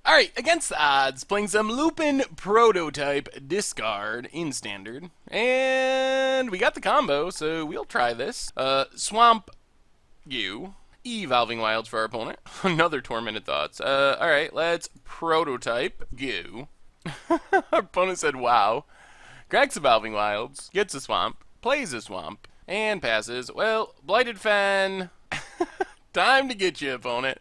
Alright, against the odds, playing some Lupine Prototype discard in standard. And we got the combo, so we'll try this. Swamp you. Evolving Wilds for our opponent. Another Tormented Thoughts. Alright, let's Prototype Goo. Our opponent said wow. Cracks Evolving Wilds, gets a Swamp, plays a Swamp, and passes. Well, Blighted Fen. Time to get you, opponent.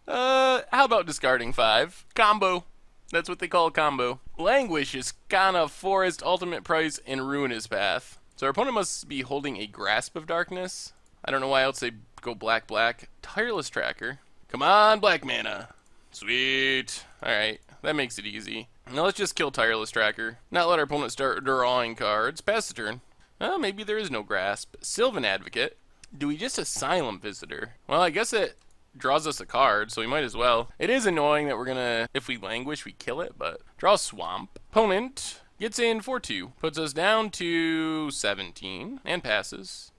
How about discarding 5? Combo. That's what they call a combo. Languish is kinda Forest, Ultimate Price, and Ruinous Path. So our opponent must be holding a Grasp of Darkness. I don't know why else they go black. Tireless Tracker. Come on, black mana. Sweet. Alright, that makes it easy. Now let's just kill Tireless Tracker. Not let our opponent start drawing cards. Pass the turn. Well, maybe there is no Grasp. Sylvan Advocate. Do we just Asylum Visitor? Well, I guess it draws us a card, so we might as well. It is annoying that we're gonna, if we Languish, we kill it, but draw Swamp. Opponent gets in 4-2, puts us down to 17, and passes.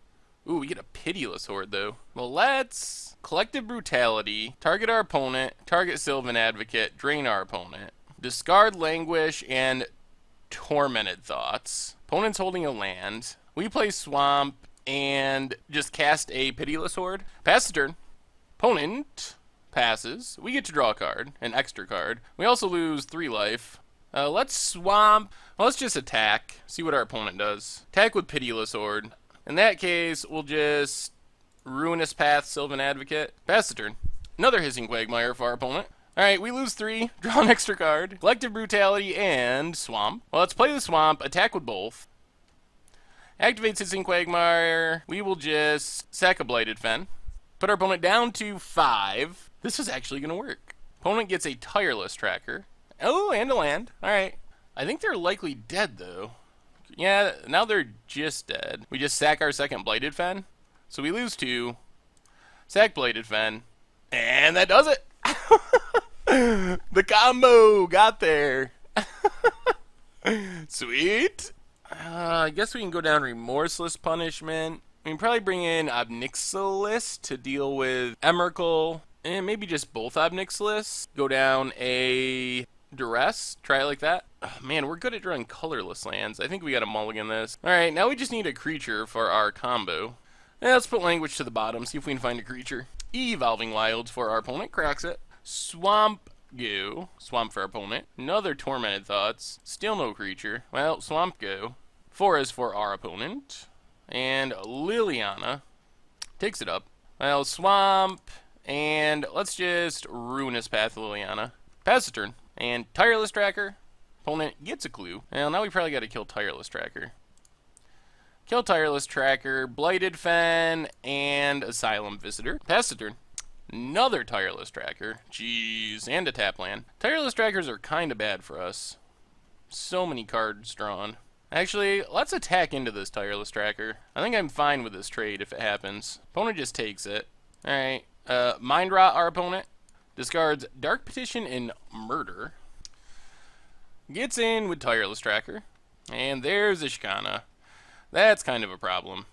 Ooh, we get a Pitiless Horde, though. Well, let's Collective Brutality, target our opponent, target Sylvan Advocate, drain our opponent, discard Languish and Tormented Thoughts. Opponent's holding a land. We play Swamp and just cast a Pitiless Horde. Pass the turn. Opponent passes. We get to draw a card, an extra card. We also lose 3 life. Let's Swamp. Well, let's just attack. See what our opponent does. Attack with Pitiless Horde. In that case, we'll just Ruinous Path, Sylvan Advocate. Pass the turn. Another Hissing Quagmire for our opponent. Alright, we lose 3. Draw an extra card. Collective Brutality and Swamp. Well, let's play the Swamp. Attack with both. Activates Hissing Quagmire. We will just sack a Blighted Fen. Put our opponent down to 5. This is actually going to work. Opponent gets a Tireless Tracker. Oh, and a land. Alright. I think they're likely dead, though. Yeah, now they're just dead. We just sack our second Blighted Fen. So we lose 2. Sack Blighted Fen. And that does it! The combo got there. Sweet. I guess we can go down Remorseless Punishment. We can probably bring in Obnixilis to deal with Emrakul, and maybe just both Obnixilis. Go down a Duress, try it like that. Oh, man, we're good at drawing colorless lands. I think we got to mulligan this. Alright, now we just need a creature for our combo. Yeah, let's put Language to the bottom, see if we can find a creature. Evolving Wilds for our opponent, cracks it. Swamp Go, Swamp for our opponent. Another Tormented Thoughts, still no creature. Well, Swamp Go. Forest for our opponent. And Liliana takes it up. Well, Swamp, and let's just Ruinous Path Liliana. Pass the turn. And Tireless Tracker. Opponent gets a clue. Well, now we probably got to kill Tireless Tracker. Kill Tireless Tracker, Blighted Fen, and Asylum Visitor. Pass the turn. Another Tireless Tracker. Jeez, and a tap land. Tireless Trackers are kind of bad for us. So many cards drawn. Actually, let's attack into this Tireless Tracker. I think I'm fine with this trade if it happens. Opponent just takes it. Alright, Mind Rot our opponent. Discards Dark Petition and Murder. Gets in with Tireless Tracker. And there's Ishkana. That's kind of a problem.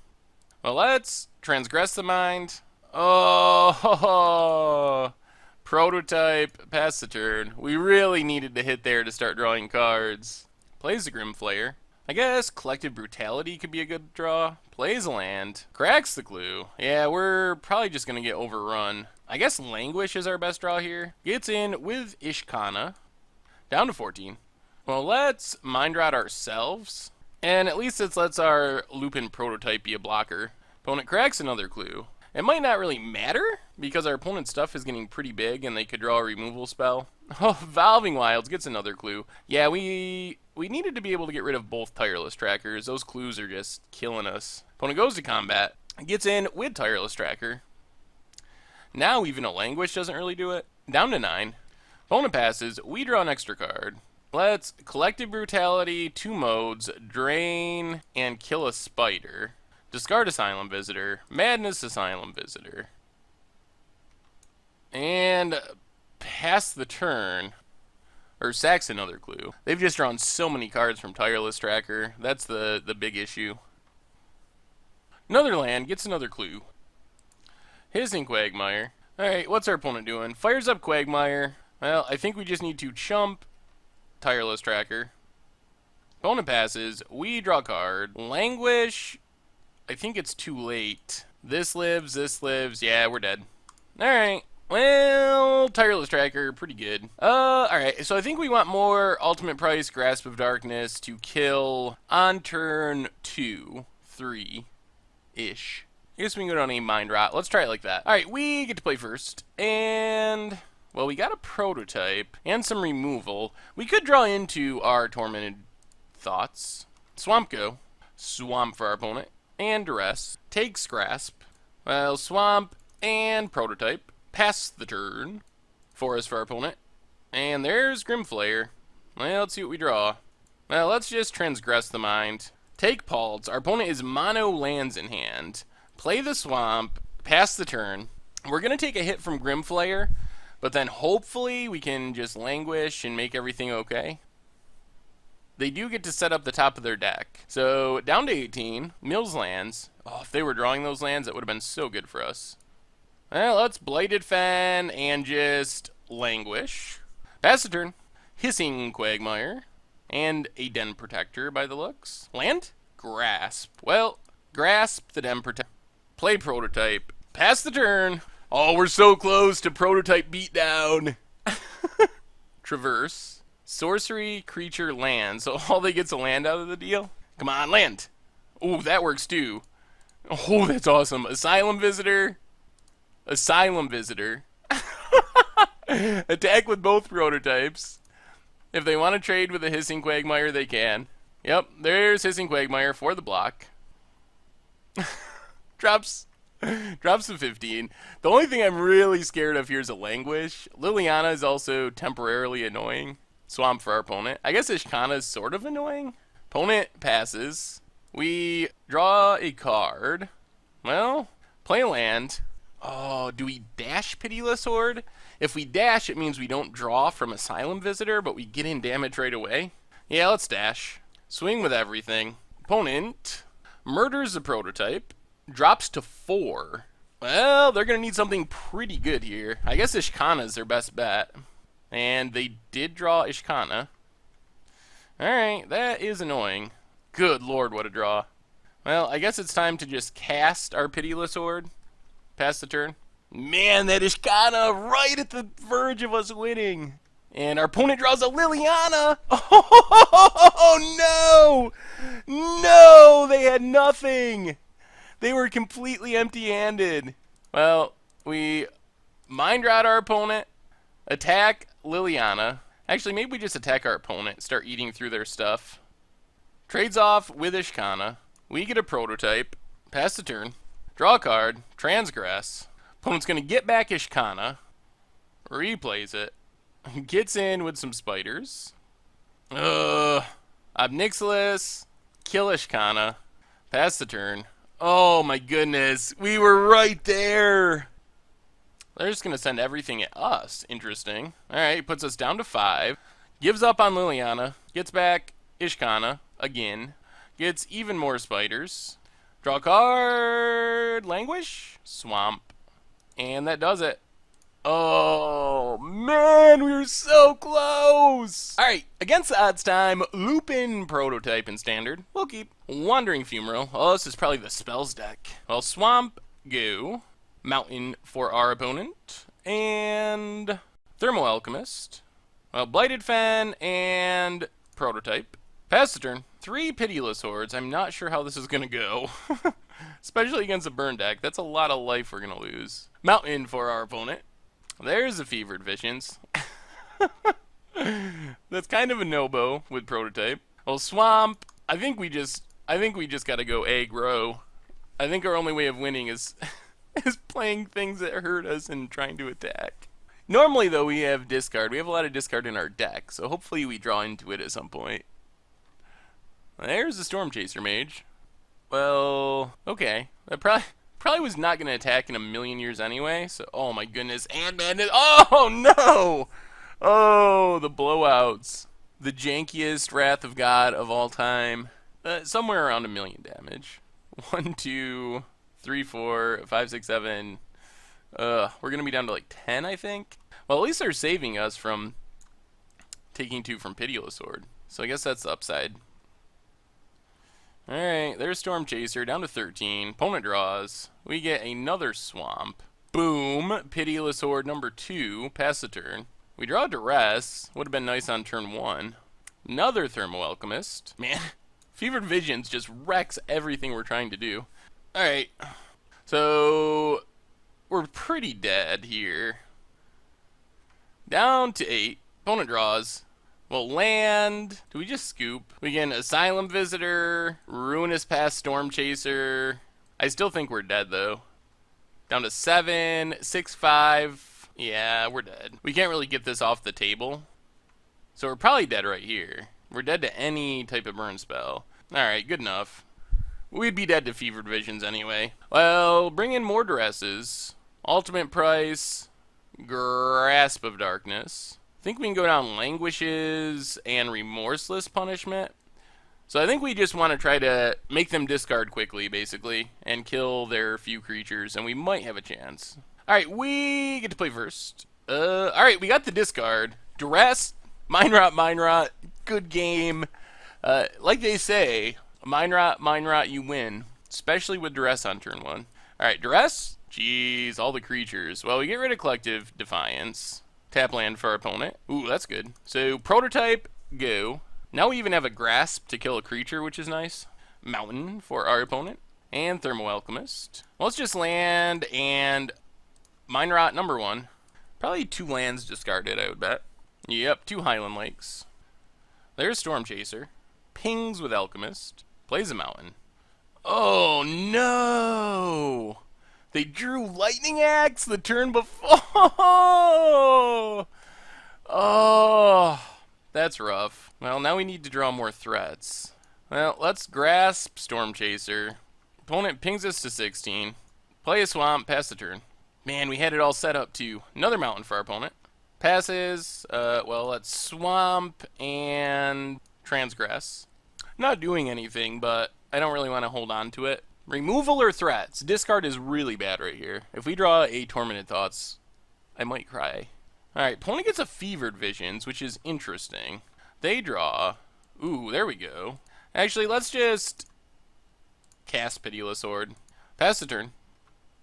Well, let's Transgress the Mind. Oh, Prototype, pass the turn. We really needed to hit there to start drawing cards. Plays the Grim Flayer. I guess Collective Brutality could be a good draw. Plays a land. Cracks the clue. Yeah, we're probably just going to get overrun. I guess Languish is our best draw here. Gets in with Ishkana. Down to 14. Well, let's Mind Rot ourselves. And at least this lets our Lupine Prototype be a blocker. Opponent cracks another clue. It might not really matter, because our opponent's stuff is getting pretty big and they could draw a removal spell. Oh, Evolving Wilds gets another clue. Yeah, we needed to be able to get rid of both Tireless Trackers. Those clues are just killing us. Opponent goes to combat. Gets in with Tireless Tracker. Now even a Languish doesn't really do it. Down to 9. Opponent passes. We draw an extra card. Let's Collective Brutality, 2 modes, Drain, and kill a Spider. Discard Asylum Visitor, Madness Asylum Visitor. And pass the turn. Or sacks another clue. They've just drawn so many cards from Tireless Tracker. That's the big issue. Another land gets another clue. Hissing Quagmire. Alright, what's our opponent doing? Fires up Quagmire. Well, I think we just need to chump Tireless Tracker. Opponent passes. We draw a card. Languish. I think it's too late. This lives. This lives. Yeah, we're dead. Alright. Well, Tireless Tracker, pretty good. Alright, so I think we want more Ultimate Price, Grasp of Darkness to kill on turn 2, 3-ish. I guess we can go down a Mind Rot. Let's try it like that. Alright, we get to play first. And, well, we got a Prototype and some removal. We could draw into our Tormented Thoughts. Swamp Go. Swamp for our opponent. And Duress. Takes Grasp. Well, Swamp and Prototype. Pass the turn. Forest for our opponent. And there's Grimflayer. Well, let's see what we draw. Well, let's just transgress the mind. Take Palds. Our opponent is mono lands in hand. Play the Swamp. Pass the turn. We're going to take a hit from Grimflayer, but then hopefully we can just languish and make everything okay. They do get to set up the top of their deck. So, down to 18. Mills lands. Oh, if they were drawing those lands, that would have been so good for us. Well, let's Blighted Fen and just languish. Pass the turn. Hissing Quagmire. And a Den Protector by the looks. Land? Grasp. Well, grasp the Den Protector. Play Prototype. Pass the turn. Oh, we're so close to Prototype beatdown. Traverse. Sorcery, creature, land. So all they get's a land out of the deal? Come on, land. Oh, that works too. Oh, that's awesome. Asylum Visitor. Asylum Visitor. Attack with both prototypes. If they want to trade with a Hissing Quagmire, they can. Yep, there's Hissing Quagmire for the block. Drops to 15. The only thing I'm really scared of here is a Languish. Liliana is also temporarily annoying. Swamp for our opponent. I guess Ishkana is sort of annoying. Opponent passes. We draw a card. Well, play a land. Oh, do we dash Pitiless Horde? If we dash, it means we don't draw from Asylum Visitor, but we get in damage right away. Yeah, let's dash. Swing with everything. Opponent murders the Prototype. Drops to 4. Well, they're going to need something pretty good here. I guess Ishkana is their best bet. And they did draw Ishkana. Alright, that is annoying. Good lord, what a draw. Well, I guess it's time to just cast our Pitiless Horde. Pass the turn. Man, that Ishkana right at the verge of us winning. And our opponent draws a Liliana. Oh, no! No! They had nothing! They were completely empty-handed. Well, we Mind Rot our opponent. Attack Liliana. Actually, maybe we just attack our opponent. Start eating through their stuff. Trades off with Ishkana. We get a Prototype. Pass the turn. Draw a card. Transgress. Opponent's going to get back Ishkana. Replays it. Gets in with some spiders. Obnixilis. Kill Ishkana. Pass the turn. Oh my goodness. We were right there. They're just going to send everything at us. Interesting. Alright, puts us down to 5. Gives up on Liliana. Gets back Ishkana again. Gets even more spiders. Draw a card. Languish. Swamp. And that does it. Oh, man, we were so close. Alright, against the odds time, Lupine Prototype in Standard. We'll keep Wandering Fumarole. Oh, this is probably the spells deck. Well, Swamp, Go. Mountain for our opponent. And Thermal Alchemist. Well, Blighted Fen and Prototype. Pass the turn. 3 Pitiless Hordes. I'm not sure how this is going to go. Especially against a burn deck. That's a lot of life we're going to lose. Mountain for our opponent. There's the Fevered Visions. That's kind of a no-bo with Prototype. Well, Swamp. I think we just got to go aggro. I think our only way of winning is is playing things that hurt us and trying to attack. Normally, though, we have discard. We have a lot of discard in our deck, so hopefully we draw into it at some point. There's the Storm Chaser Mage. Well, okay. That probably was not going to attack in a million years anyway, so, oh my goodness. And Madness. Oh, no! Oh, the blowouts. The jankiest Wrath of God of all time. Somewhere around 1 million damage. 1, 2, 3, 4, 5, 6, 7. We're going to be down to like 10, I think. Well, at least they're saving us from taking 2 from Pitiless Sword. So I guess that's the upside. Alright, there's Storm Chaser, down to 13. Opponent draws. We get another Swamp. Boom. Pitiless Sword number 2. Pass the turn. We draw Duress. Would have been nice on turn 1. Another Thermal Alchemist. Man, Fevered Visions just wrecks everything we're trying to do. Alright. So, we're pretty dead here. Down to 8. Opponent draws. Well, land. Do we just scoop? We get an Asylum Visitor, Ruinous Past Storm Chaser. I still think we're dead, though. Down to 7, 6, 5. Yeah, we're dead. We can't really get this off the table. So we're probably dead right here. We're dead to any type of burn spell. Alright, good enough. We'd be dead to Fevered Visions anyway. Well, bring in more Duresses. Ultimate Price. Grasp of Darkness. I think we can go down Languishes and Remorseless Punishment. So I think we just want to try to make them discard quickly, basically, and kill their few creatures, and we might have a chance. Alright, we get to play first. Alright, we got the discard. Duress, Mind Rot, good game. Like they say, Mind Rot, you win. Especially with Duress on turn 1. Alright, Duress, jeez, all the creatures. Well, we get rid of Collective Defiance. Tap land for our opponent. Ooh, that's good. So, Prototype, go. Now we even have a Grasp to kill a creature, which is nice. Mountain for our opponent. And Thermal Alchemist. Well, let's just land and Mind Rot number 1. Probably 2 lands discarded, I would bet. Yep, 2 Highland Lakes. There's Storm Chaser. Pings with Alchemist. Plays a Mountain. Oh, no! They drew Lightning Axe the turn before. Oh, that's rough. Well, now we need to draw more threats. Well, let's Grasp Storm Chaser. Opponent pings us to 16. Play a Swamp, pass the turn. Man, we had it all set up too. Another Mountain for our opponent. Passes. Well, let's Swamp and Transgress. Not doing anything, but I don't really want to hold on to it. Removal or threats. Discard is really bad right here. If we draw a Tormented Thoughts, I might cry. Alright, opponent gets a Fevered Visions, which is interesting. They draw. Ooh, there we go. Actually, let's just cast Pitiless Sword. Pass the turn.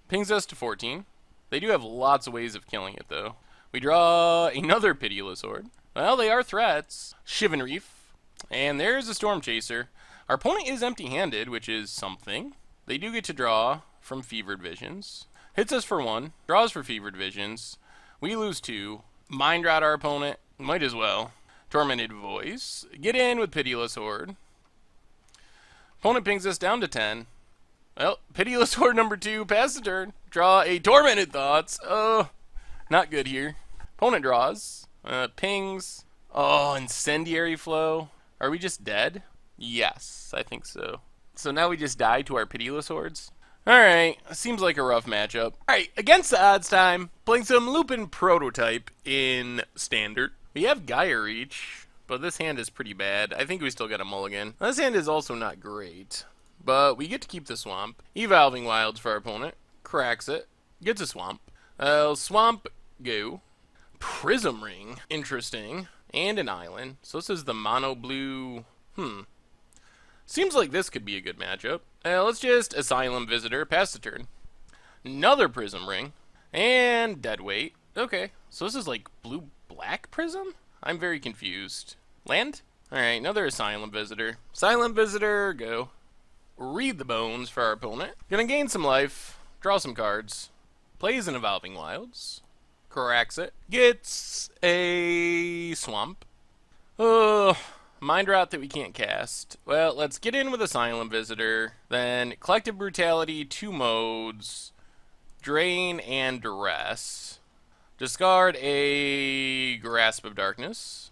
Pings us to 14. They do have lots of ways of killing it, though. We draw another Pitiless Sword. Well, they are threats. Shivan Reef. And there's a Storm Chaser. Our opponent is empty-handed, which is something. They do get to draw from Fevered Visions. Hits us for 1. Draws for Fevered Visions. We lose 2. Mind Rot our opponent. Might as well. Tormented Voice. Get in with Pitiless Horde. Opponent pings us down to 10. Well, Pitiless Horde number 2. Pass the turn. Draw a Tormented Thoughts. Oh, not good here. Opponent draws. Pings. Oh, Incendiary Flow. Are we just dead? Yes, I think so. So now we just die to our Pitiless Hordes? Alright, seems like a rough matchup. Alright, against the odds time, playing some Lupine Prototype in Standard. We have Gaia Reach, but this hand is pretty bad. I think we still got a mulligan. This hand is also not great, but we get to keep the Swamp. Evolving Wilds for our opponent. Cracks it. Gets a Swamp. Swamp, go. Prism Ring, interesting. And an Island. So this is the mono blue. Seems like this could be a good matchup. Let's just Asylum Visitor, pass the turn. Another Prism Ring. And Deadweight. Okay, so this is like blue-black Prism? I'm very confused. Land? Alright, another Asylum Visitor. Asylum Visitor, go. Read the Bones for our opponent. Gonna gain some life. Draw some cards. Plays an Evolving Wilds. Cracks it. Gets a Swamp. Mind Rot that we can't cast. Well, let's get in with Asylum Visitor. Then Collective Brutality, 2 modes. Drain and Duress. Discard a Grasp of Darkness.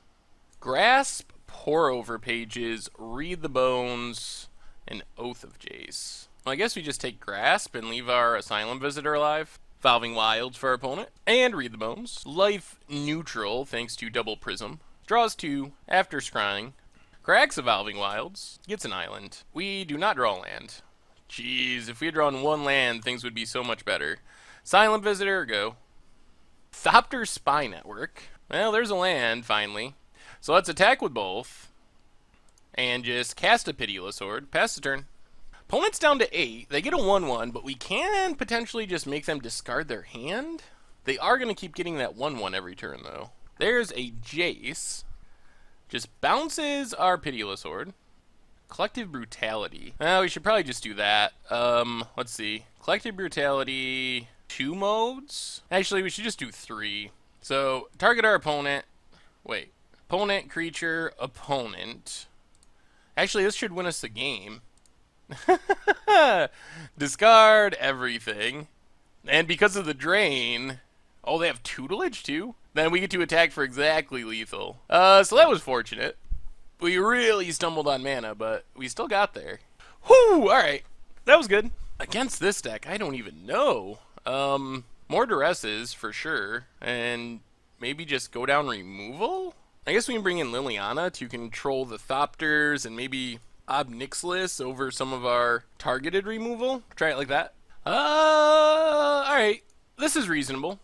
Grasp, Pour Over Pages, Read the Bones, and Oath of Jace. Well, I guess we just take Grasp and leave our Asylum Visitor alive. Evolving Wilds for our opponent. And Read the Bones. Life neutral thanks to Double Prism. Draws 2 after scrying. Cracks Evolving Wilds. Gets an Island. We do not draw land. Jeez, if we had drawn 1 land, things would be so much better. Silent Visitor, go. Thopter Spy Network. Well, there's a land, finally. So let's attack with both. And just cast a Pitiless Sword. Pass the turn. Opponent's down to 8. They get a 1-1, but we can potentially just make them discard their hand. They are going to keep getting that 1-1 every turn, though. There's a Jace. Just bounces our Pitiless Sword. Collective Brutality. We should probably just do that. Let's see. Collective Brutality, 2 modes? Actually, we should just do 3. So, target our opponent. Wait. Opponent, creature, opponent. Actually, this should win us the game. Discard everything. And because of the drain... Oh, they have tutelage, too? Then we get to attack for exactly lethal. So that was fortunate. We really stumbled on mana, but we still got there. Whew, alright. That was good. Against this deck, I don't even know. More Duresses, for sure. And maybe just go down removal? I guess we can bring in Liliana to control the Thopters and maybe Ob Nixilis over some of our targeted removal. Try it like that. Alright. This is reasonable.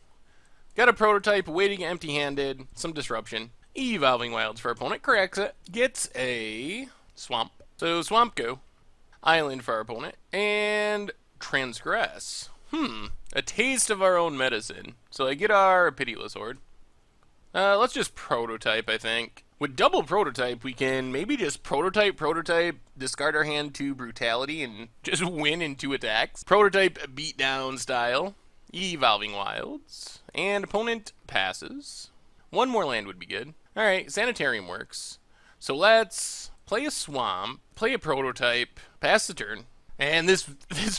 Got a prototype, waiting empty-handed, some disruption. Evolving Wilds for our opponent, corrects it. Gets a Swamp. So Swamp go. Island for our opponent. And Transgress. A taste of our own medicine. So I get our Pitiless Sword. Let's just Prototype, I think. With double Prototype, we can maybe just Prototype, discard our hand to Brutality, and just win in 2 attacks. Prototype beatdown style. Evolving Wilds. And opponent passes. 1 more land would be good. Alright, Sanitarium works. So let's play a Swamp, play a Prototype, pass the turn. And this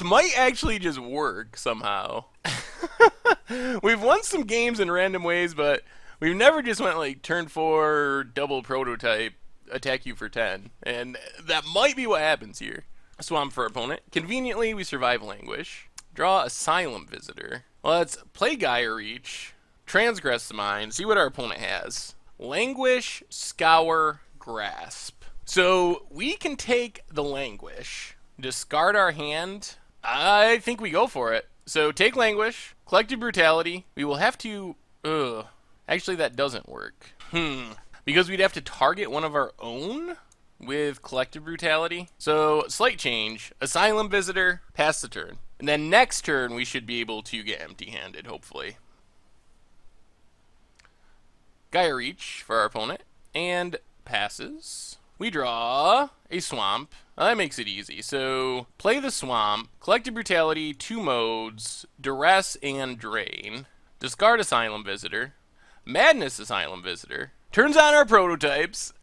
might actually just work somehow. We've won some games in random ways, but we've never just went like turn 4, double Prototype, attack you for 10. And that might be what happens here. Swamp for opponent. Conveniently, we survive Languish. Draw Asylum Visitor. Let's play Gaia Reach. Transgress the Mind, see what our opponent has. Languish, Scour, Grasp. So we can take the Languish, discard our hand. I think we go for it. So take Languish, Collective Brutality. We will have to... Actually, that doesn't work. Because we'd have to target one of our own with Collective Brutality. So slight change. Asylum Visitor, pass the turn. And then next turn, we should be able to get empty-handed, hopefully. Gaia Reach for our opponent, and passes. We draw a Swamp. That makes it easy. So, play the Swamp, Collective Brutality, 2 modes, Duress and Drain. Discard Asylum Visitor. Madness Asylum Visitor. Turns on our prototypes.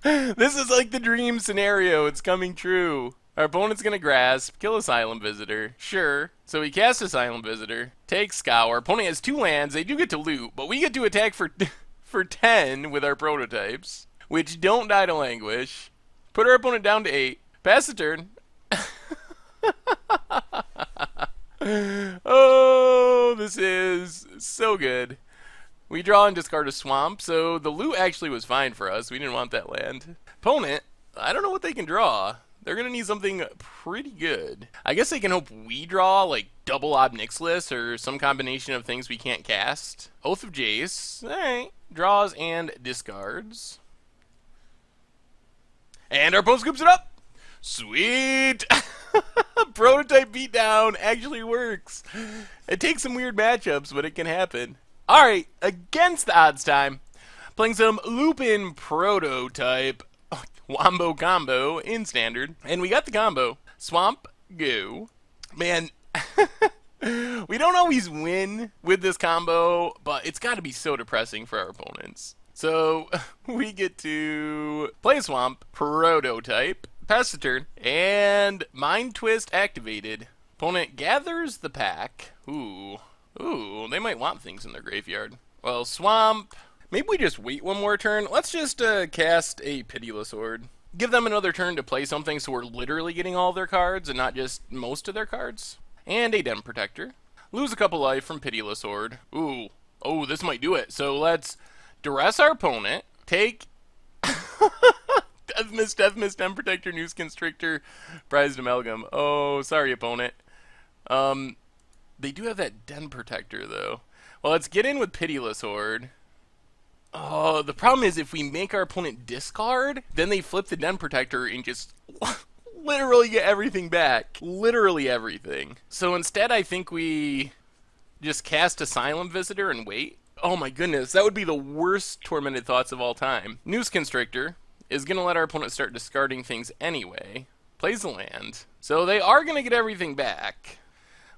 This is like the dream scenario. It's coming true. Our opponent's gonna grasp, kill Asylum Visitor. Sure. So we cast Asylum Visitor, take Scour. Opponent has 2 lands. They do get to loot, but we get to attack for 10 with our prototypes, which don't die to Languish. Put our opponent down to 8. Pass the turn. Oh, this is so good. We draw and discard a Swamp, so the loot actually was fine for us. We didn't want that land. Opponent, I don't know what they can draw. They're going to need something pretty good. I guess they can hope we draw, like, double Ob Nixilis or some combination of things we can't cast. Oath of Jace. Alright. Draws and discards. And our opponent scoops it up! Sweet! Prototype beatdown actually works. It takes some weird matchups, but it can happen. Alright, against the odds time, playing some Lupine Prototype. Wombo combo in standard. And we got the combo. Swamp, go. Man, we don't always win with this combo, but it's got to be so depressing for our opponents. So we get to play a Swamp, Prototype, pass the turn, and Mind Twist activated. Opponent gathers the pack. Ooh, they might want things in their graveyard. Well, Swamp... Maybe we just wait 1 more turn. Let's just cast a Pitiless Sword. Give them another turn to play something so we're literally getting all their cards and not just most of their cards. And a Den Protector. Lose a couple life from Pitiless Sword. Ooh. Oh, this might do it. So let's duress our opponent. Take... Death Miss, Den Protector, Noose Constrictor, Prized Amalgam. Oh, sorry, opponent. They do have that Den Protector, though. Well, let's get in with Pitiless Horde. Oh, the problem is if we make our opponent discard, then they flip the Den Protector and just literally get everything back. Literally everything. So instead, I think we just cast Asylum Visitor and wait. Oh my goodness, that would be the worst Tormented Thoughts of all time. Noose Constrictor is going to let our opponent start discarding things anyway. Plays the land. So they are going to get everything back.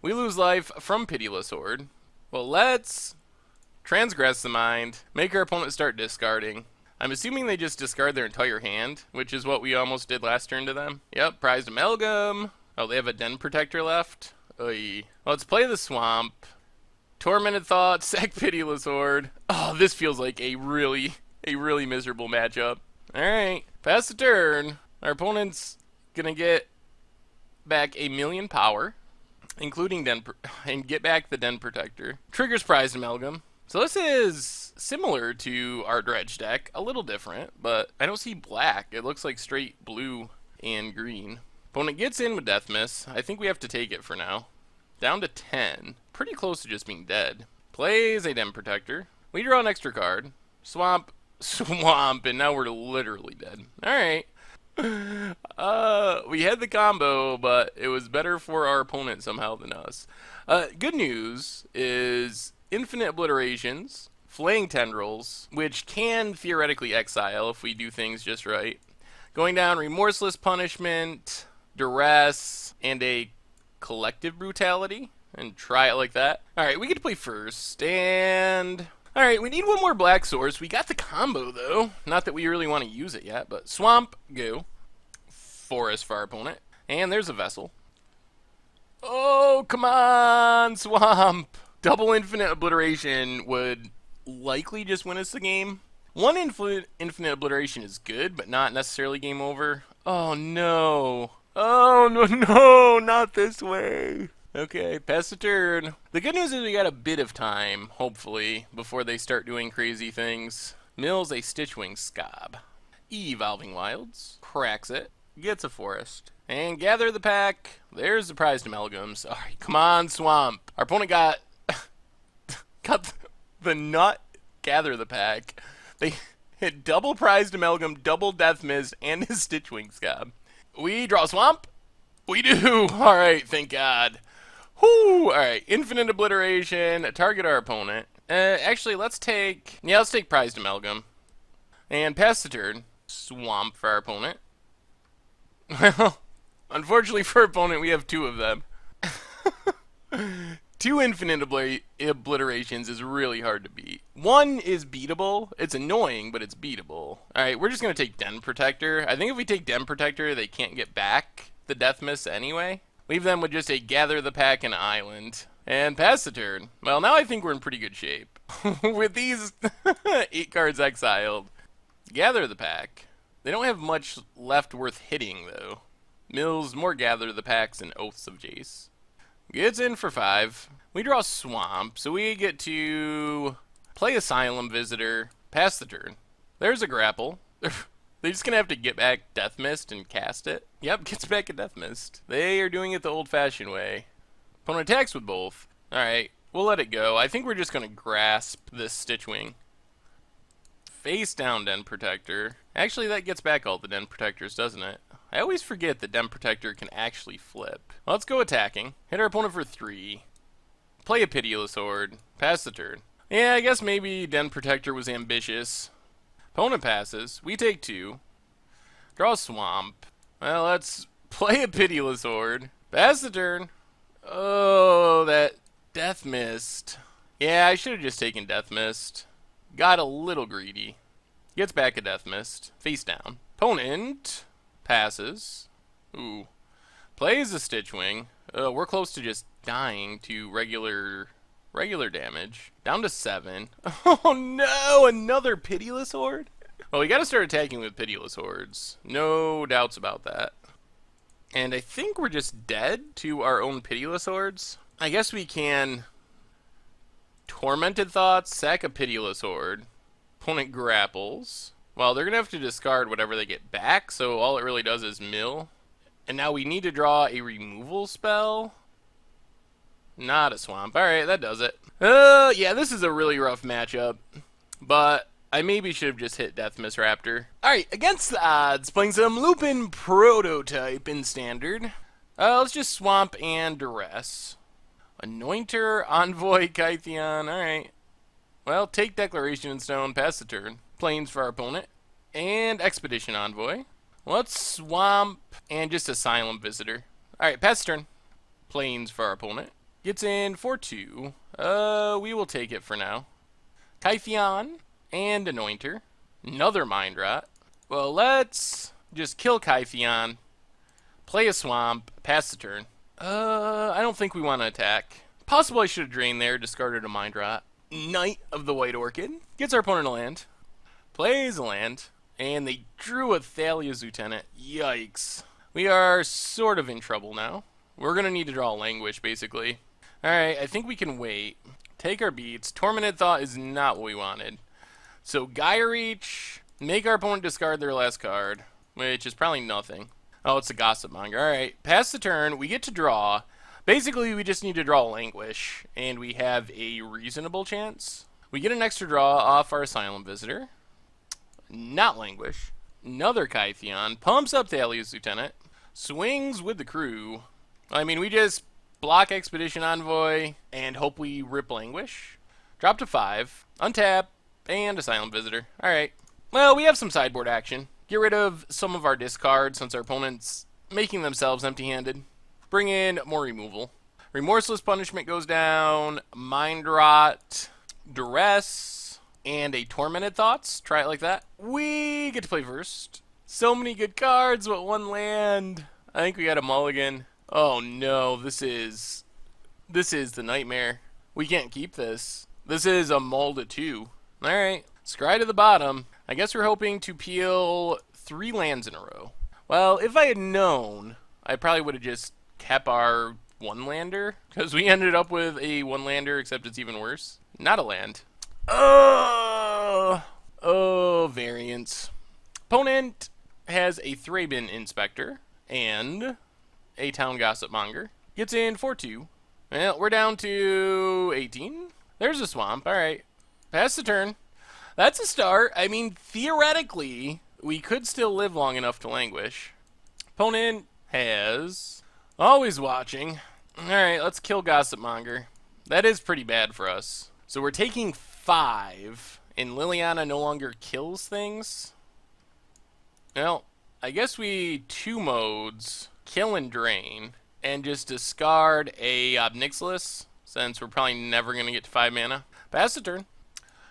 We lose life from Pitiless Horde. Well, let's transgress the mind, make our opponent start discarding. I'm assuming they just discard their entire hand, which is what we almost did last turn to them. Yep, Prized Amalgam. Oh, they have a Den Protector left. Oy. Well, let's play the Swamp. Tormented Thought, sack Pitiless Horde. Oh, this feels like a really miserable matchup. Alright, pass the turn. Our opponent's gonna get back 1,000,000 power, including and get back the Den Protector. Triggers Prized Amalgam. So this is similar to our Dredge deck, a little different, but I don't see black. It looks like straight blue and green. Opponent gets in with Death Miss. I think we have to take it for now. Down to 10. Pretty close to just being dead. Plays a Den Protector. We draw an extra card. Swamp, and now we're literally dead. Alright. We had the combo, but it was better for our opponent somehow than us. Good news is Infinite Obliterations, Flaying Tendrils, which can theoretically exile if we do things just right. Going down Remorseless Punishment, Duress, and a Collective Brutality, and try it like that. Alright, we get to play first, and alright, we need one more black source. We got the combo, though. Not that we really want to use it yet, but Swamp, go. Forest for our opponent. And there's a Vessel. Oh, come on, Swamp! Double Infinite Obliteration would likely just win us the game. One Infinite Obliteration is good, but not necessarily game over. Oh, no. Oh, no, not this way. Okay, pass the turn. The good news is we got a bit of time, hopefully, before they start doing crazy things. Mills a Stitchwing Scob. Evolving Wilds. Cracks it. Gets a Forest. And gather the pack. There's the Prized Amalgams. Alright, come on, Swamp. Our opponent got the nut. Gather the pack. They hit double Prized Amalgam, double Death Mist, and his Stitchwing Scob. We draw Swamp. We do. Alright, thank God. Whoo! Alright, Infinite Obliteration. Target our opponent. Actually, let's take Prized Amalgam. And pass the turn. Swamp for our opponent. Well, unfortunately for our opponent, we have two of them. Two Infinite Obliterations is really hard to beat. One is beatable. It's annoying, but it's beatable. Alright, we're just going to take Den Protector. I think if we take Den Protector, they can't get back the Death Miss anyway. Leave them with just a Gather the Pack and Island. And pass the turn. Well, now I think we're in pretty good shape. With these 8 cards exiled. Gather the Pack. They don't have much left worth hitting, though. Mills, more Gather the Packs, and Oaths of Jace. Gets in for 5. We draw Swamp, so we get to play Asylum Visitor, pass the turn. There's a Grapple. They're just going to have to get back Death Mist and cast it. Yep, gets back a Death Mist. They are doing it the old-fashioned way. Opponent attacks with both. Alright, we'll let it go. I think we're just going to grasp this Stitchwing. Face down Den Protector. Actually, that gets back all the Den Protectors, doesn't it? I always forget that Den Protector can actually flip. Well, let's go attacking. Hit our opponent for 3. Play a Pitiless Horde. Pass the turn. Yeah, I guess maybe Den Protector was ambitious. Opponent passes. We take 2. Draw Swamp. Well, let's play a Pitiless Horde. Pass the turn. Oh, that Death Mist. Yeah, I should have just taken Death Mist. Got a little greedy. Gets back a Death Mist. Face down. Opponent passes. Ooh. Plays a Stitchwing. We're close to just dying to regular damage. Down to 7. Oh no! Another Pitiless Horde? Well, we gotta start attacking with Pitiless Hordes. No doubts about that. And I think we're just dead to our own Pitiless Hordes. I guess we can Tormented Thoughts, sack a Pitiless Horde. Opponent grapples. Well, they're gonna have to discard whatever they get back, so all it really does is mill. And now we need to draw a removal spell. Not a swamp. Alright, that does it. Yeah, this is a really rough matchup. But I maybe should have just hit Death Miss Raptor. Alright, against the odds, playing some Lupine Prototype in Standard. Let's just Swamp and Duress. Anointer, Envoy, Kytheon. Alright. Well, take Declaration in Stone, pass the turn. Plains for our opponent. And Expedition Envoy. Let's Swamp and just Asylum Visitor. Alright, pass the turn. Plains for our opponent. Gets in for 2. We will take it for now. Kytheon and Anointer. Another Mind Rot. Well, let's just kill Kytheon. Play a Swamp. Pass the turn. I don't think we want to attack. Possible I should have drained there, discarded a Mind Rot. Knight of the White Orchid. Gets our opponent a land. Plays a land. And they drew a Thalia's Lieutenant. Yikes. We are sort of in trouble now. We're going to need to draw a Languish, basically. Alright, I think we can wait. Take our beats. Tormented Thought is not what we wanted. So Gaia Reach. Make our opponent discard their last card. Which is probably nothing. Oh, it's a Gossip Monger. Alright, pass the turn. We get to draw. Basically, we just need to draw a Languish, and we have a reasonable chance. We get an extra draw off our Asylum Visitor. Not Languish. Another Kytheon. Pumps up Thalia's Lieutenant. Swings with the crew. I mean, we just block Expedition Envoy and hope we rip Languish. Drop to 5. Untap. And Asylum Visitor. Alright. Well, we have some sideboard action. Get rid of some of our discards since our opponent's making themselves empty-handed. Bring in more removal. Remorseless Punishment goes down. Mind Rot. Duress. And a Tormented Thoughts. Try it like that. We get to play first. So many good cards, but one land. I think we got a mulligan. Oh no, this is the nightmare. We can't keep this. This is a mull to 2. Alright. Scry to the bottom. I guess we're hoping to peel 3 lands in a row. Well, if I had known, I probably would have just kept our 1-lander, because we ended up with a 1-lander, except it's even worse. Not a land. Oh, variance. Opponent has a Thraben Inspector and a Town Gossip Monger. Gets in for 2. Well, we're down to 18. There's a Swamp. Alright. Pass the turn. That's a start. I mean, theoretically, we could still live long enough to Languish. Opponent has Always Watching. Alright, let's kill Gossip Monger. That is pretty bad for us. So we're taking 5, and Liliana no longer kills things. Well, I guess we 2 modes, kill and drain, and just discard a Obnixilis, since we're probably never going to get to 5 mana. Pass the turn.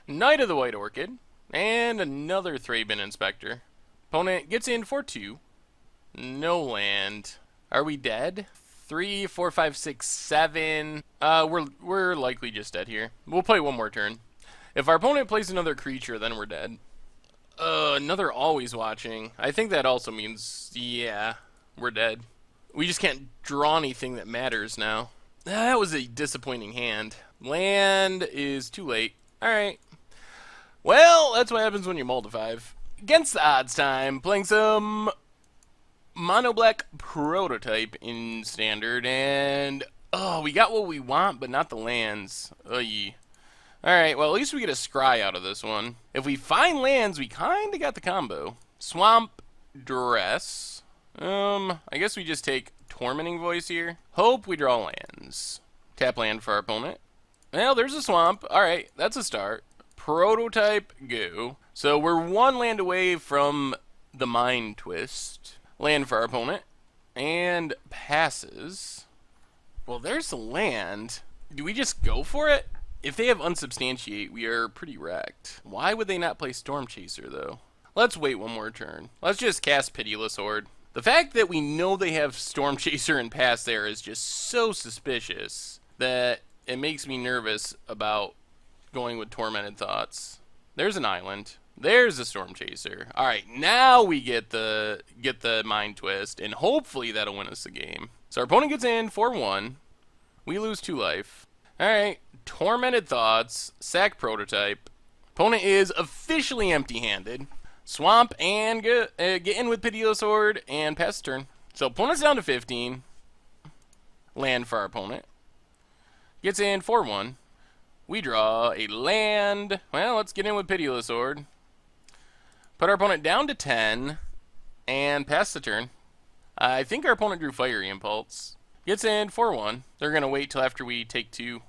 Knight of the White Orchid, and another Thraben Inspector. Opponent gets in for 2. No land. Are we dead? 3, 4, 5, 6, 7. We're likely just dead here. We'll play one more turn. If our opponent plays another creature, then we're dead. Another Always Watching. I think that also means, yeah, we're dead. We just can't draw anything that matters now. That was a disappointing hand. Land is too late. Alright. Well, that's what happens when you mull to 5. Against the odds time, playing some Mono Black Prototype in Standard, and oh, we got what we want, but not the lands. Alright, well, at least we get a scry out of this one. If we find lands, we kinda got the combo. Swamp, Duress. I guess we just take Tormenting Voice here. Hope we draw lands. Tap land for our opponent. Well, there's a Swamp. Alright, that's a start. Prototype, go. So we're 1 land away from the Mind Twist. Land for our opponent. And passes. Well, there's the land. Do we just go for it? If they have Unsubstantiate, we are pretty wrecked. Why would they not play Storm Chaser, though? Let's wait one more turn. Let's just cast Pitiless Horde. The fact that we know they have Storm Chaser and pass there is just so suspicious that it makes me nervous about going with Tormented Thoughts. There's an island. There's a Storm Chaser. Alright, now we get the Mind Twist, and hopefully that'll win us the game. So our opponent gets in for 1. We lose 2 life. Alright, Tormented Thoughts, sack Prototype. Opponent is officially empty-handed. Swamp and get in with Pitiless Horde and pass the turn. So opponent's down to 15. Land for our opponent. Gets in 4-1. We draw a land. Well, let's get in with Pitiless Horde. Put our opponent down to 10 and pass the turn. I think our opponent drew Fiery Impulse. Gets in 4-1. They're going to wait till after we take 2.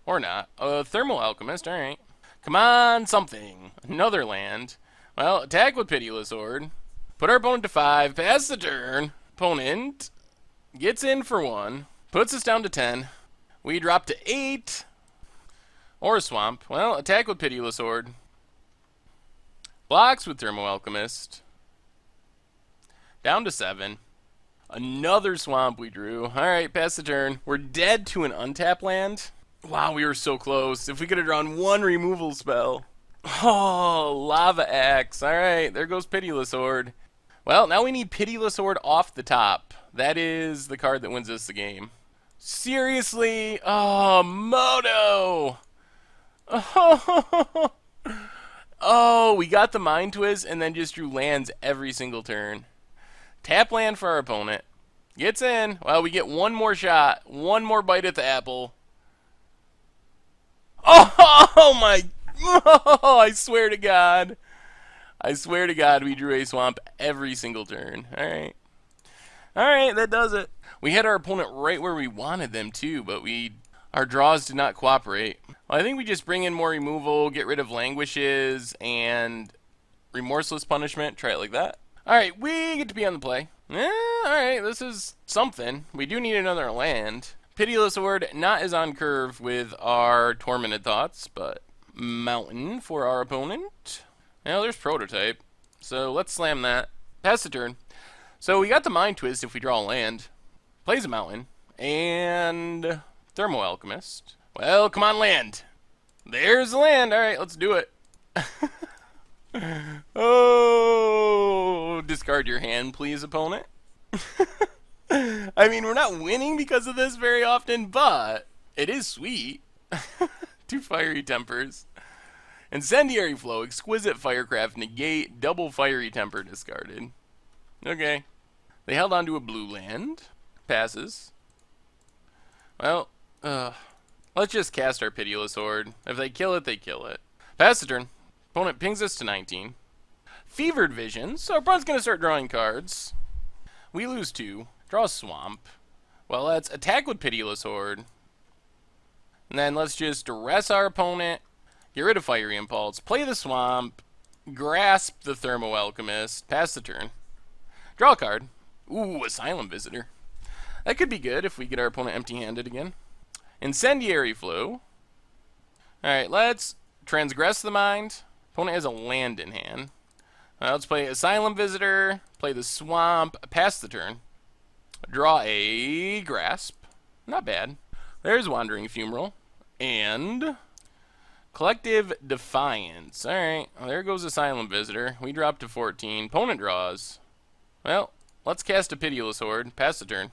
Or not. Thermal Alchemist, alright. Come on, something. Another land. Well, attack with Pitiless Horde. Put our opponent to 5. Pass the turn. Opponent gets in for 1. Puts us down to 10. We drop to 8. Or a Swamp. Well, attack with Pitiless Horde. Blocks with Thermal Alchemist. Down to 7. Another Swamp we drew. Alright, pass the turn. We're dead to an untap land. Wow, we were so close. If we could have drawn one removal spell. Oh, Lava Axe. Alright, there goes Pitiless Horde. Well, now we need Pitiless Horde off the top. That is the card that wins us the game. Seriously? Oh, Moto! Oh, oh, we got the Mind Twist and then just drew lands every single turn. Tap land for our opponent. Gets in. Well, we get one more shot. One more bite at the apple. Oh my... Oh, I swear to God. I swear to God we drew a swamp every single turn. Alright. Alright, that does it. We had our opponent right where we wanted them too, but our draws did not cooperate. Well, I think we just bring in more removal, get rid of Languishes, and Remorseless Punishment. Try it like that. Alright, we get to be on the play. Alright, this is something. We do need another land. Pitiless Horde not as on curve with our Tormented Thoughts, but Mountain for our opponent. Now there's Prototype, so let's slam that. Pass the turn. So we got the Mind Twist if we draw a land. Plays a Mountain, and Thermal Alchemist. Well, come on, land. There's the land. Alright, let's do it. Oh, discard your hand, please, opponent. I mean, we're not winning because of this very often, but it is sweet. 2 Fiery Tempers. Incendiary Flow, Exquisite Firecraft, negate, double Fiery Temper discarded. Okay. They held on to a blue land. Passes. Well, let's just cast our Pitiless Horde. If they kill it, they kill it. Pass the turn. Opponent pings us to 19. Fevered Vision, so our opponent's going to start drawing cards. We lose 2. Draw a Swamp. Well, let's attack with Pitiless Horde. And then let's just duress our opponent. Get rid of Fiery Impulse. Play the Swamp. Grasp the Thermo Alchemist. Pass the turn. Draw a card. Ooh, Asylum Visitor. That could be good if we get our opponent empty-handed again. Incendiary Flow. Alright, let's transgress the mind. Opponent has a land in hand. Let's play Asylum Visitor. Play the Swamp. Pass the turn. Draw a Grasp. Not bad. There's Wandering Fumarole. And Collective Defiance. Alright, well, there goes Asylum Visitor. We drop to 14. Opponent draws. Well, let's cast a Pitiless Horde. Pass the turn.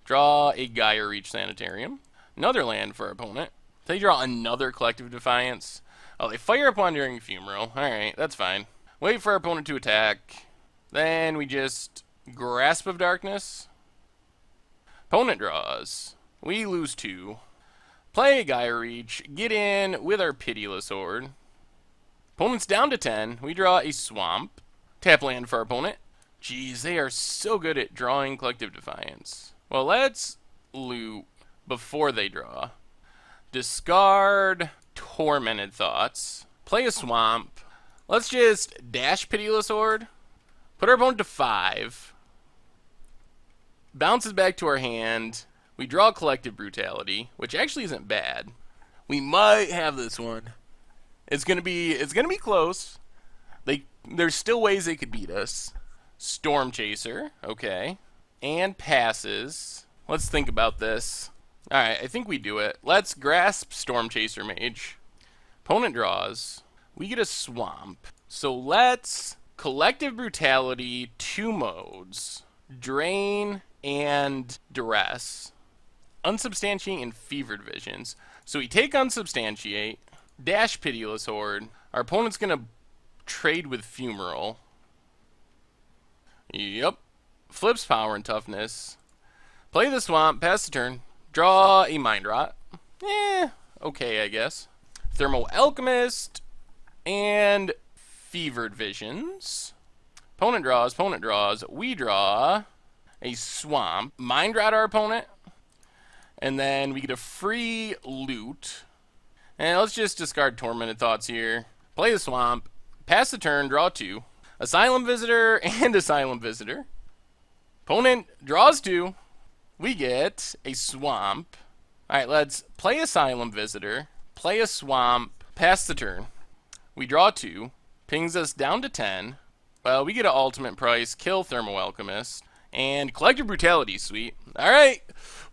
Draw a Gaia Reach Sanitarium. Another land for our opponent. They draw another Collective Defiance. Oh, they fire up Wandering Fumarole. Alright, that's fine. Wait for our opponent to attack. Then we just Grasp of Darkness. Opponent draws. We lose 2. Play Gaia Reach. Get in with our Pitiless Horde. Opponent's down to 10. We draw a Swamp. Tap land for our opponent. Jeez, they are so good at drawing Collective Defiance. Well, let's loot before they draw. Discard Tormented Thoughts. Play a Swamp. Let's just dash Pitiless Horde. Put our opponent to 5. Bounces back to our hand. We draw Collective Brutality, which actually isn't bad. We might have this one. It's gonna be close. There's still ways they could beat us. Storm Chaser, okay. And passes. Let's think about this. Alright, I think we do it. Let's grasp Storm Chaser Mage. Opponent draws. We get a Swamp. So let's Collective Brutality 2 modes. Drain and Duress. Unsubstantiate and Fevered Visions. So we take Unsubstantiate, dash Pitiless Horde. Our opponent's gonna trade with Fumarole. Yep. Flips Power and Toughness. Play the Swamp, pass the turn. Draw a Mind Rot. Okay, I guess. Thermal Alchemist and Fevered Visions. Opponent draws, opponent draws. We draw a Swamp. Mind Rot our opponent. And then we get a free loot. And let's just discard Tormented Thoughts here. Play the Swamp. Pass the turn, draw 2. Asylum Visitor and Asylum Visitor. Opponent draws 2. We get a Swamp. Alright, let's play Asylum Visitor. Play a Swamp. Pass the turn. We draw 2. Pings us down to 10. Well, we get an ultimate price. Kill Thermal Alchemist. And Collective Brutality, sweet. Alright.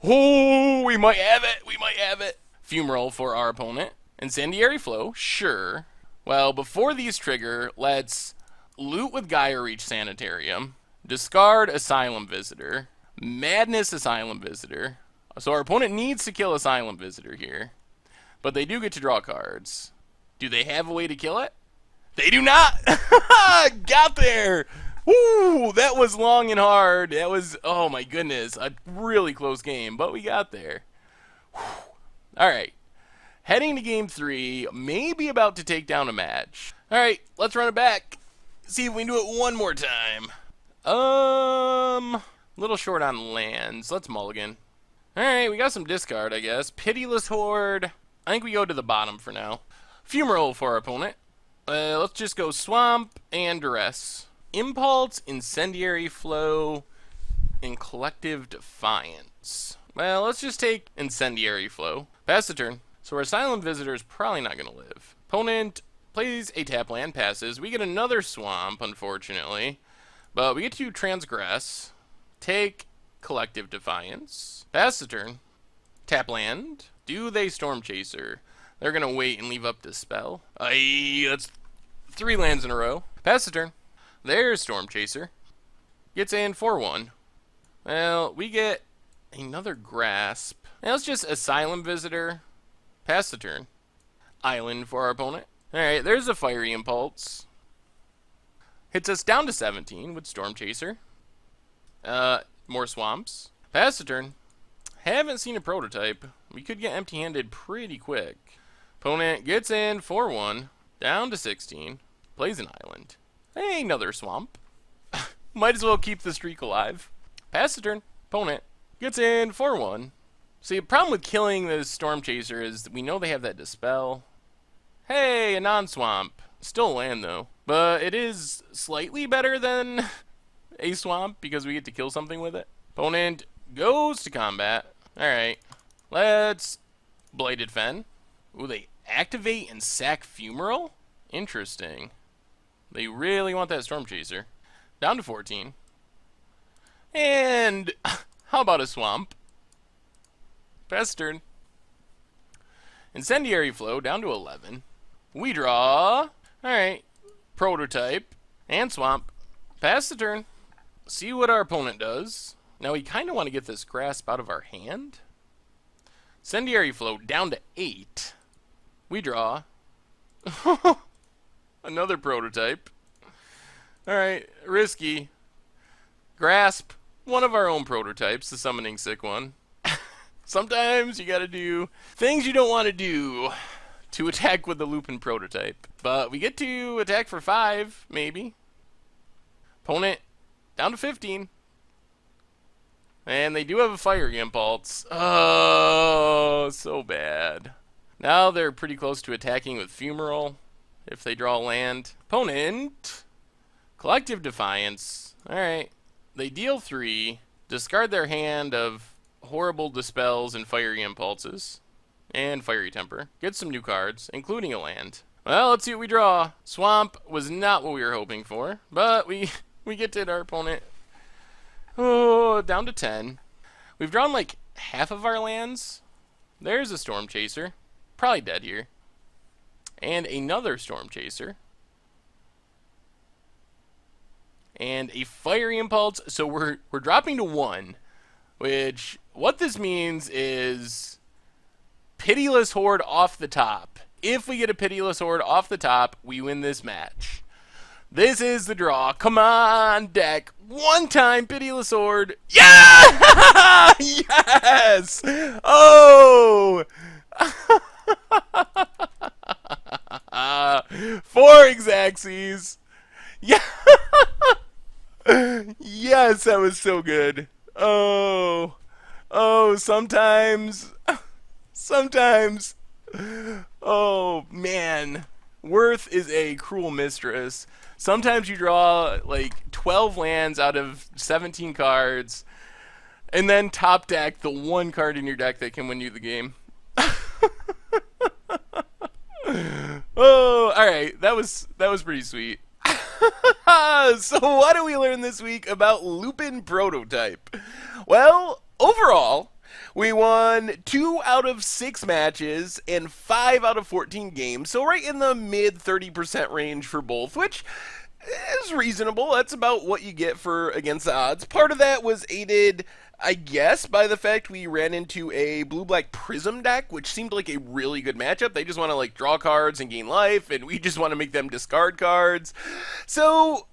Oh, we might have it. We might have it. Fumarole for our opponent. Incendiary Flow, sure. Well, before these trigger, let's loot with Gaia Reach Sanitarium. Discard Asylum Visitor. Madness Asylum Visitor. So our opponent needs to kill Asylum Visitor here. But they do get to draw cards. Do they have a way to kill it? They do not! Got there! Woo! That was long and hard. That was, oh my goodness, a really close game, but we got there. Alright. Heading to game 3, maybe about to take down a match. Alright, let's run it back. See if we can do it one more time. Little short on lands. Let's mulligan. Alright, we got some discard, I guess. Pitiless Horde. I think we go to the bottom for now. Fumarole for our opponent. Let's just go Swamp and Duress. Impulse, Incendiary Flow, and Collective Defiance. Well, let's just take Incendiary Flow. Pass the turn. So our Asylum Visitor is probably not going to live. Opponent plays a tap land, passes. We get another Swamp, unfortunately. But we get to transgress. Take Collective Defiance. Pass the turn. Tap land. Do they Storm Chaser? They're going to wait and leave up Dispel. Aye, that's 3 lands in a row. Pass the turn. There's Storm Chaser. Gets in 4-1. Well, we get another Grasp. Now let's just Asylum Visitor. Pass the turn. Island for our opponent. Alright, there's a Fiery Impulse. Hits us down to 17 with Storm Chaser. More Swamps. Pass the turn. Haven't seen a Prototype. We could get empty-handed pretty quick. Opponent gets in 4-1. Down to 16. Plays an Island. Hey, another Swamp. Might as well keep the streak alive. Pass the turn. Opponent gets in 4-1. See, the problem with killing the Storm Chaser is that we know they have that Dispel. Hey, a non-Swamp. Still a land, though. But it is slightly better than a Swamp because we get to kill something with it. Opponent goes to combat. Alright. Let's Bladed Fen. Ooh, they activate and sack Fumarole? Interesting. They really want that Storm Chaser. Down to 14. And how about a Swamp? Pass turn. Incendiary Flow down to 11. We draw. Alright. Prototype. And Swamp. Pass the turn. See what our opponent does. Now we kind of want to get this Grasp out of our hand. Incendiary Flow down to 8. We draw. Another Prototype. Alright, risky. Grasp. One of our own Prototypes, the Summoning Sick one. Sometimes you gotta do things you don't want to do to attack with the Lupine Prototype. But we get to attack for 5, maybe. Opponent down to 15. And they do have a Fiery Impulse. Oh, so bad. Now they're pretty close to attacking with Fumarole if they draw land. Opponent, Collective Defiance. Alright. They deal 3, discard their hand of horrible Dispels and Fiery Impulses, and Fiery Temper. Get some new cards, including a land. Well, let's see what we draw. Swamp was not what we were hoping for, but we get to hit our opponent. Oh, down to 10. We've drawn like half of our lands. There's a Storm Chaser. Probably dead here. And another Storm Chaser. And a Fiery Impulse. So we're dropping to 1. Which, what this means is Pitiless Horde off the top. If we get a Pitiless Horde off the top, we win this match. This is the draw. Come on, deck. One time, Pitiless Horde. Yeah! Yes! Oh! Galaxies. Yeah. Yes, that was so good. Oh. Oh, sometimes. Sometimes. Oh, man. Worth is a cruel mistress. Sometimes you draw like 12 lands out of 17 cards, and then top deck the one card in your deck that can win you the game. Oh, all right. That was pretty sweet. So what do we learn this week about Lupine Prototype? Well, overall, we won 2 out of 6 matches and 5 out of 14 games, so right in the mid 30% range for both, which is reasonable. That's about what you get for against the odds. Part of that was aided, I guess, by the fact we ran into a blue-black Prism deck, which seemed like a really good matchup. They just want to like draw cards and gain life, and we just want to make them discard cards. So,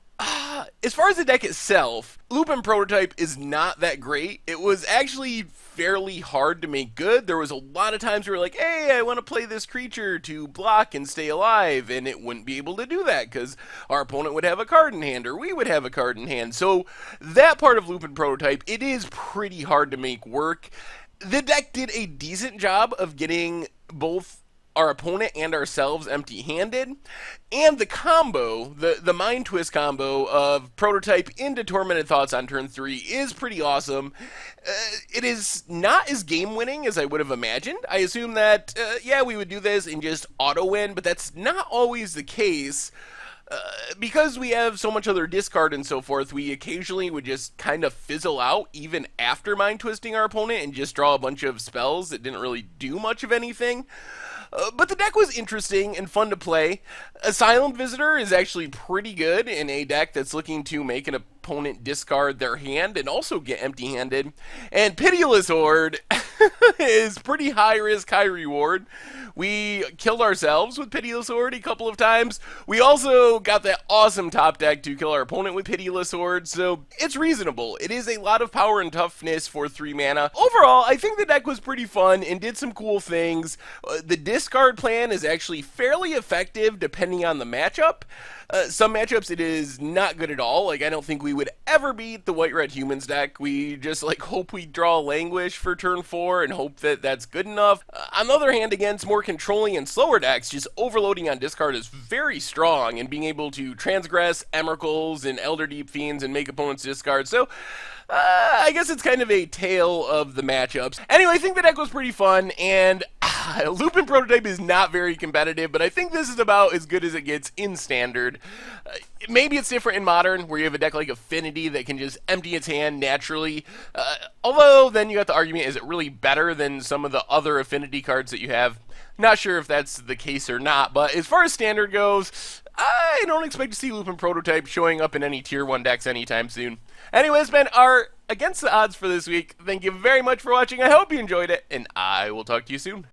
as far as the deck itself, Lupine Prototype is not that great. It was actually fairly hard to make good. There was a lot of times where we were like, hey, I want to play this creature to block and stay alive, and it wouldn't be able to do that because our opponent would have a card in hand or we would have a card in hand. So that part of Lupine Prototype, it is pretty hard to make work. The deck did a decent job of getting both our opponent and ourselves empty-handed, and the combo, the Mind Twist combo of Prototype into Tormented Thoughts on turn 3 is pretty awesome. It is not as game-winning as I would have imagined. I assume that, yeah, we would do this and just auto-win, but that's not always the case. Because we have so much other discard and so forth, we occasionally would just kind of fizzle out even after Mind Twisting our opponent and just draw a bunch of spells that didn't really do much of anything. But the deck was interesting and fun to play. Asylum Visitor is actually pretty good in a deck that's looking to make an opponent discard their hand and also get empty-handed. And Pitiless Horde is pretty high risk, high reward. We killed ourselves with Pitiless Horde a couple of times. We also got that awesome top deck to kill our opponent with Pitiless Horde, so it's reasonable. It is a lot of power and toughness for 3 mana. Overall, I think the deck was pretty fun and did some cool things. The discard plan is actually fairly effective depending on the matchup. Some matchups it is not good at all. Like, I don't think we would ever beat the White-Red Humans deck. We just like hope we draw Languish for turn 4 and hope that that's good enough. On the other hand, against more controlling and slower decks, just overloading on discard is very strong, and being able to transgress Emeralds and Elder Deep Fiends and make opponents discard. So I guess it's kind of a tale of the matchups. Anyway, I think the deck was pretty fun, and Lupine Prototype is not very competitive, but I think this is about as good as it gets in Standard. Maybe it's different in Modern, where you have a deck like Affinity that can just empty its hand naturally. Although, then you got the argument, is it really better than some of the other Affinity cards that you have? Not sure if that's the case or not, but as far as Standard goes, I don't expect to see Lupine Prototype showing up in any Tier 1 decks anytime soon. Anyways, man, our Against the Odds for this week. Thank you very much for watching. I hope you enjoyed it, and I will talk to you soon.